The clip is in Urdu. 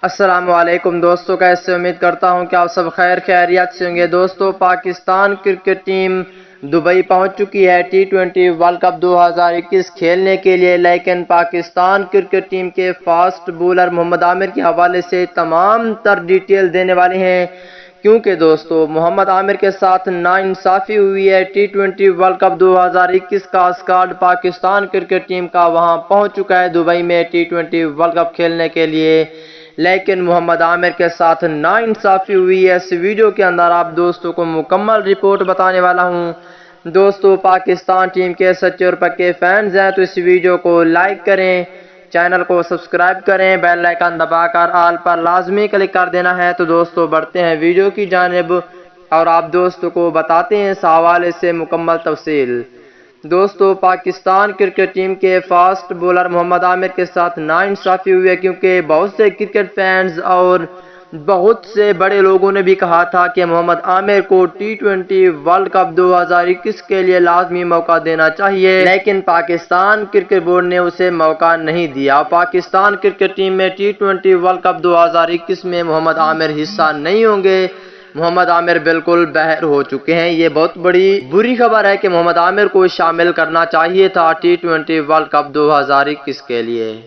السلام علیکم دوستو، کیسے امید کرتا ہوں کہ آپ سب خیریت سے ہوں گے۔ دوستو، پاکستان کرکٹ ٹیم دبئی پہنچ چکی ہے ٹی20 ورلڈ کپ 2021 کھیلنے کے لیے، لیکن پاکستان کرکٹ ٹیم کے فاسٹ بولر محمد عامر کے حوالے سے تمام تر ڈیٹیل دینے والے ہیں، کیونکہ دوستو محمد عامر کے ساتھ ناانصافی ہوئی ہے۔ ٹی20 ورلڈ کپ 2021 کا اسکواڈ پاکستان کرکٹ ٹیم کا وہاں پہنچ چکا ہے دبئی میں ٹی20 ورلڈ کپ کھیلنے کے لیے، لیکن محمد عامر کے ساتھ ناانصافی ہوئی ہے۔ اس ویڈیو کے اندر آپ دوستوں کو مکمل رپورٹ بتانے والا ہوں۔ دوستو، پاکستان ٹیم کے سچے اور پکے فینز ہیں تو اس ویڈیو کو لائک کریں، چینل کو سبسکرائب کریں، بیل آئیکن دبا کر آل پر لازمی کلک کر دینا ہے۔ تو دوستو بڑھتے ہیں ویڈیو کی جانب اور آپ دوستوں کو بتاتے ہیں اس حوالے سے مکمل تفصیل۔ دوستو، پاکستان کرکٹ ٹیم کے فاسٹ بولر محمد عامر کے ساتھ ناانصافی ہوئی ہے، کیونکہ بہت سے کرکٹ فینز اور بہت سے بڑے لوگوں نے بھی کہا تھا کہ محمد عامر کو ٹی20 ورلڈ کپ 2021 کے لیے لازمی موقع دینا چاہیے، لیکن پاکستان کرکٹ بورڈ نے اسے موقع نہیں دیا۔ پاکستان کرکٹ ٹیم میں ٹی20 ورلڈ کپ 2021 میں محمد عامر حصہ نہیں ہوں گے۔ محمد عامر بالکل باہر ہو چکے ہیں۔ یہ بہت بری خبر ہے کہ محمد عامر کو شامل کرنا چاہیے تھا ٹی20 ورلڈ کپ 2021 کے لیے۔